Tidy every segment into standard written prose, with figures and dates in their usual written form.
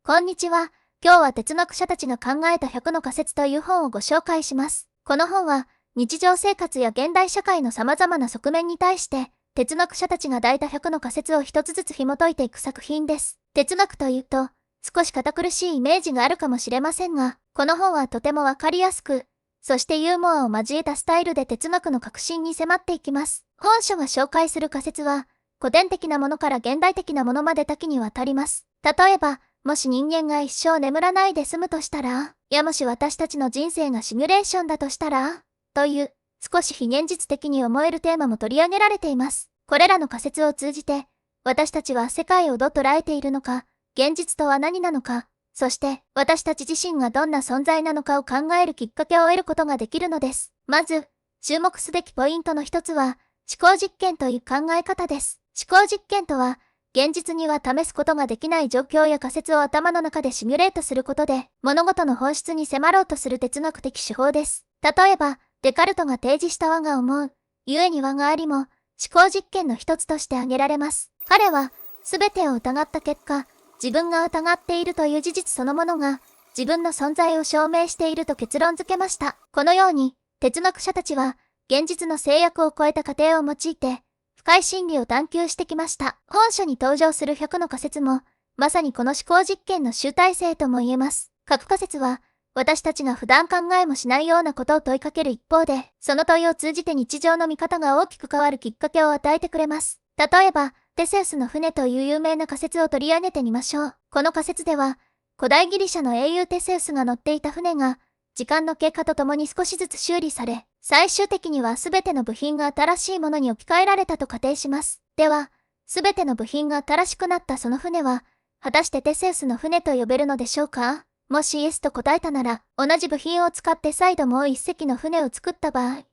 こんにちは。今日は哲学者たちが考えた100の仮説という本をご紹介します。この本は、日常生活や現代社会の様々な側面に対して、哲学者たちが抱いた100の仮説を一つずつ紐解いていく作品です。哲学というと、少し堅苦しいイメージがあるかもしれませんが、この本はとてもわかりやすく、そしてユーモアを交えたスタイルで哲学の核心に迫っていきます。本書が紹介する仮説は、古典的なものから現代的なものまで多岐にわたります。例えば、もし人間が一生眠らないで済むとしたら、やもし私たちの人生がシミュレーションだとしたら、という、少し非現実的に思えるテーマも取り上げられています。これらの仮説を通じて、私たちは世界をどう捉えているのか、現実とは何なのか、そして私たち自身がどんな存在なのかを考えるきっかけを得ることができるのです。まず、注目すべきポイントの一つは、思考実験という考え方です。思考実験とは、現実には試すことができない状況や仮説を頭の中でシミュレートすることで、物事の本質に迫ろうとする哲学的手法です。例えば、デカルトが提示した我が思う、故に我がありも、思考実験の一つとして挙げられます。彼は、すべてを疑った結果、自分が疑っているという事実そのものが、自分の存在を証明していると結論付けました。このように、哲学者たちは、現実の制約を超えた過程を用いて、深い真理を探求してきました。本書に登場する100の仮説も、まさにこの思考実験の集大成とも言えます。各仮説は、私たちが普段考えもしないようなことを問いかける一方で、その問いを通じて日常の見方が大きく変わるきっかけを与えてくれます。例えば、テセウスの船という有名な仮説を取り上げてみましょう。この仮説では、古代ギリシャの英雄テセウスが乗っていた船が、時間の経過とともに少しずつ修理され、最終的には全ての部品が新しいものに置き換えられたと仮定します。では、全ての部品が新しくなったその船は、果たしてテセウスの船と呼べるのでしょうか？もしイエスと答えたなら、同じ部品を使って再度もう一隻の船を作った場合、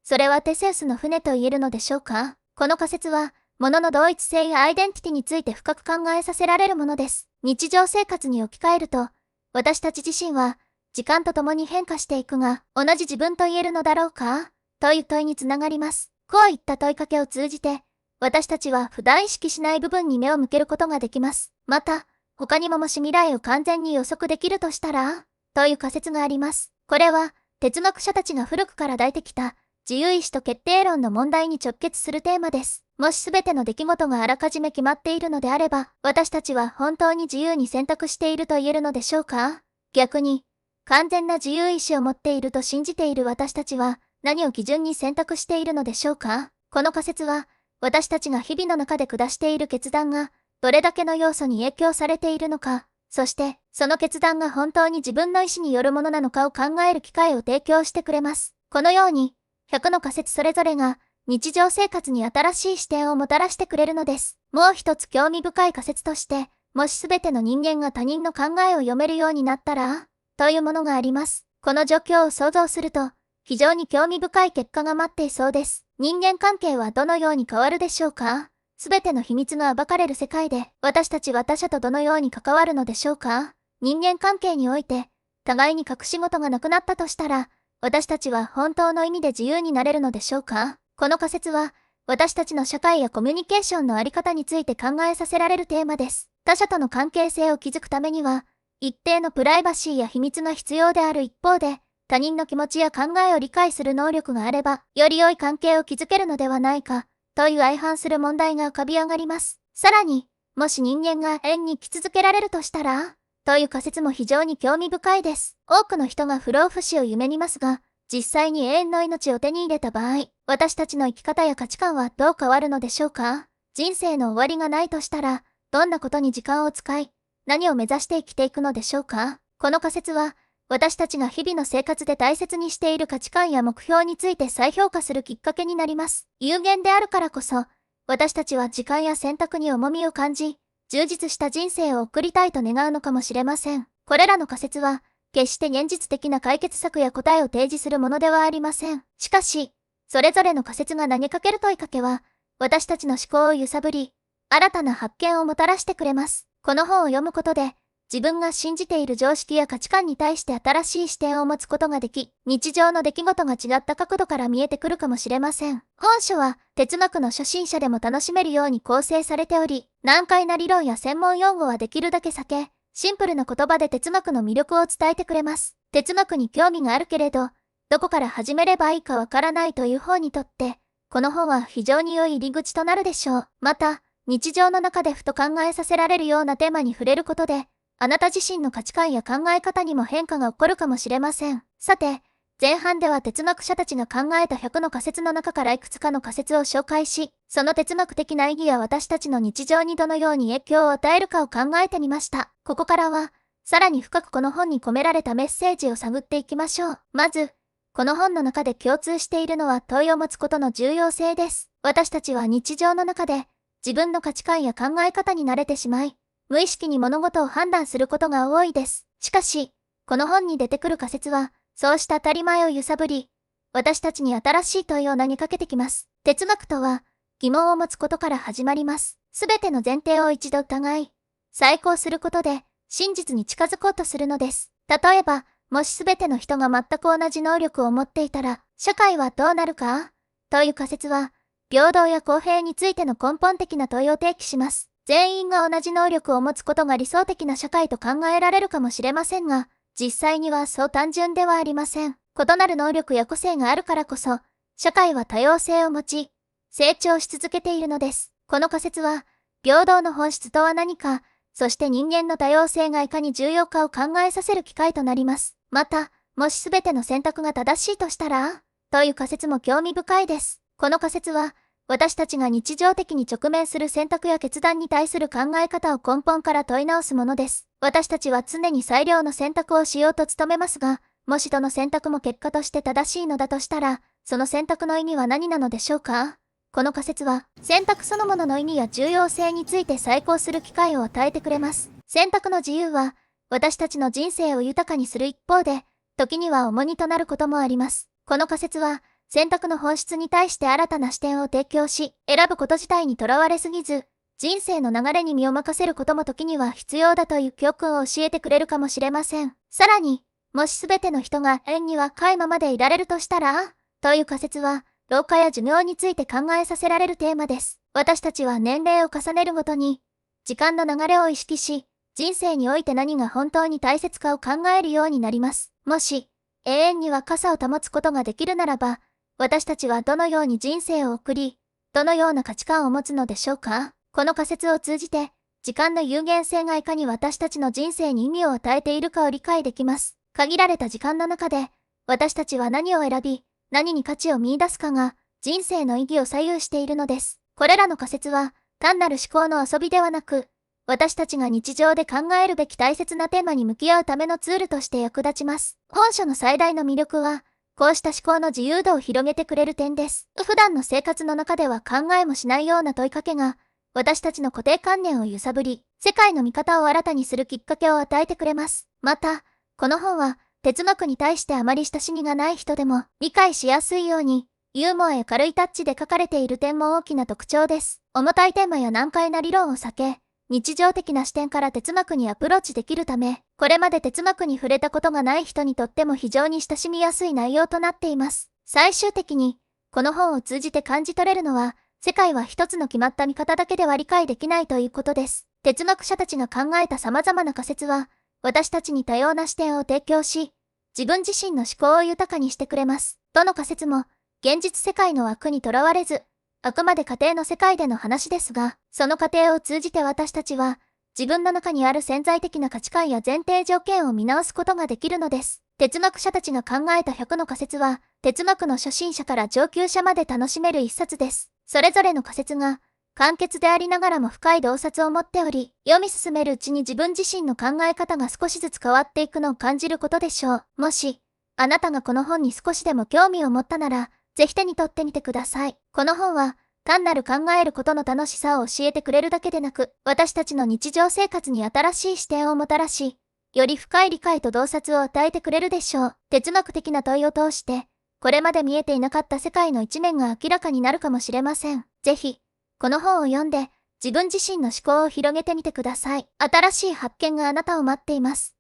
それはテセウスの船と言えるのでしょうか？この仮説は、物の同一性やアイデンティティについて深く考えさせられるものです。日常生活に置き換えると、私たち自身は、時間とともに変化していくが、同じ自分と言えるのだろうか？という問いにつながります。こういった問いかけを通じて、私たちは普段意識しない部分に目を向けることができます。また、他にもし未来を完全に予測できるとしたら、という仮説があります。これは、哲学者たちが古くから抱いてきた、自由意志と決定論の問題に直結するテーマです。もし全ての出来事があらかじめ決まっているのであれば、私たちは本当に自由に選択していると言えるのでしょうか？逆に、完全な自由意志を持っていると信じている私たちは何を基準に選択しているのでしょうか？この仮説は私たちが日々の中で下している決断がどれだけの要素に影響されているのか、そしてその決断が本当に自分の意志によるものなのかを考える機会を提供してくれます。このように100の仮説それぞれが日常生活に新しい視点をもたらしてくれるのです。もう一つ興味深い仮説として、もし全ての人間が他人の考えを読めるようになったらというものがあります。この状況を想像すると、非常に興味深い結果が待っていそうです。人間関係はどのように変わるでしょうか？すべての秘密が暴かれる世界で、私たちは他者とどのように関わるのでしょうか？人間関係において、互いに隠し事がなくなったとしたら、私たちは本当の意味で自由になれるのでしょうか？この仮説は、私たちの社会やコミュニケーションのあり方について考えさせられるテーマです。他者との関係性を築くためには、一定のプライバシーや秘密が必要である一方で、他人の気持ちや考えを理解する能力があれば、より良い関係を築けるのではないか、という相反する問題が浮かび上がります。さらに、もし人間が永遠に生き続けられるとしたら、という仮説も非常に興味深いです。多くの人が不老不死を夢見ますが、実際に永遠の命を手に入れた場合、私たちの生き方や価値観はどう変わるのでしょうか？人生の終わりがないとしたら、どんなことに時間を使い、何を目指して生きていくのでしょうか？この仮説は、私たちが日々の生活で大切にしている価値観や目標について再評価するきっかけになります。有限であるからこそ、私たちは時間や選択に重みを感じ、充実した人生を送りたいと願うのかもしれません。これらの仮説は、決して現実的な解決策や答えを提示するものではありません。しかし、それぞれの仮説が投げかける問いかけは、私たちの思考を揺さぶり、新たな発見をもたらしてくれます。この本を読むことで、自分が信じている常識や価値観に対して新しい視点を持つことができ、日常の出来事が違った角度から見えてくるかもしれません。本書は哲学の初心者でも楽しめるように構成されており、難解な理論や専門用語はできるだけ避け、シンプルな言葉で哲学の魅力を伝えてくれます。哲学に興味があるけれど、どこから始めればいいかわからないという方にとって、この本は非常に良い入り口となるでしょう。また、日常の中でふと考えさせられるようなテーマに触れることで、あなた自身の価値観や考え方にも変化が起こるかもしれません。さて、前半では哲学者たちが考えた100の仮説の中からいくつかの仮説を紹介し、その哲学的な意義や私たちの日常にどのように影響を与えるかを考えてみました。ここからは、さらに深くこの本に込められたメッセージを探っていきましょう。まず、この本の中で共通しているのは問いを持つことの重要性です。私たちは日常の中で自分の価値観や考え方に慣れてしまい、無意識に物事を判断することが多いです。しかし、この本に出てくる仮説は、そうした当たり前を揺さぶり、私たちに新しい問いを投げかけてきます。哲学とは、疑問を持つことから始まります。すべての前提を一度疑い、再考することで、真実に近づこうとするのです。例えば、もしすべての人が全く同じ能力を持っていたら、社会はどうなるかという仮説は、平等や公平についての根本的な問いを提起します。全員が同じ能力を持つことが理想的な社会と考えられるかもしれませんが、実際にはそう単純ではありません。異なる能力や個性があるからこそ、社会は多様性を持ち、成長し続けているのです。この仮説は、平等の本質とは何か、そして人間の多様性がいかに重要かを考えさせる機会となります。また、もし全ての選択が正しいとしたら、という仮説も興味深いです。この仮説は、私たちが日常的に直面する選択や決断に対する考え方を根本から問い直すものです。私たちは常に最良の選択をしようと努めますが、もしどの選択も結果として正しいのだとしたら、その選択の意味は何なのでしょうか？この仮説は、選択そのものの意味や重要性について再考する機会を与えてくれます。選択の自由は、私たちの人生を豊かにする一方で、時には重荷となることもあります。この仮説は、選択の本質に対して新たな視点を提供し、選ぶこと自体にとらわれすぎず、人生の流れに身を任せることも時には必要だという教訓を教えてくれるかもしれません。さらに、もし全ての人が永遠に若いままでいられるとしたら、という仮説は、老化や寿命について考えさせられるテーマです。私たちは年齢を重ねるごとに、時間の流れを意識し、人生において何が本当に大切かを考えるようになります。もし、永遠に若さを保つことができるならば、私たちはどのように人生を送り、どのような価値観を持つのでしょうか？この仮説を通じて、時間の有限性がいかに私たちの人生に意味を与えているかを理解できます。限られた時間の中で、私たちは何を選び、何に価値を見出すかが、人生の意義を左右しているのです。これらの仮説は、単なる思考の遊びではなく、私たちが日常で考えるべき大切なテーマに向き合うためのツールとして役立ちます。本書の最大の魅力は、こうした思考の自由度を広げてくれる点です。普段の生活の中では考えもしないような問いかけが、私たちの固定観念を揺さぶり、世界の見方を新たにするきっかけを与えてくれます。また、この本は、哲学に対してあまり親しみがない人でも理解しやすいように、ユーモアや軽いタッチで書かれている点も大きな特徴です。重たいテーマや難解な理論を避け、日常的な視点から哲学にアプローチできるため、これまで哲学に触れたことがない人にとっても非常に親しみやすい内容となっています。最終的に、この本を通じて感じ取れるのは、世界は一つの決まった見方だけでは理解できないということです。哲学者たちが考えた様々な仮説は、私たちに多様な視点を提供し、自分自身の思考を豊かにしてくれます。どの仮説も、現実世界の枠にとらわれず、あくまで家庭の世界での話ですが、その過程を通じて私たちは、自分の中にある潜在的な価値観や前提条件を見直すことができるのです。哲学者たちが考えた100の仮説は、哲学の初心者から上級者まで楽しめる一冊です。それぞれの仮説が、簡潔でありながらも深い洞察を持っており、読み進めるうちに自分自身の考え方が少しずつ変わっていくのを感じることでしょう。もし、あなたがこの本に少しでも興味を持ったなら、ぜひ手に取ってみてください。この本は、単なる考えることの楽しさを教えてくれるだけでなく、私たちの日常生活に新しい視点をもたらし、より深い理解と洞察を与えてくれるでしょう。哲学的な問いを通して、これまで見えていなかった世界の一面が明らかになるかもしれません。ぜひ、この本を読んで、自分自身の思考を広げてみてください。新しい発見があなたを待っています。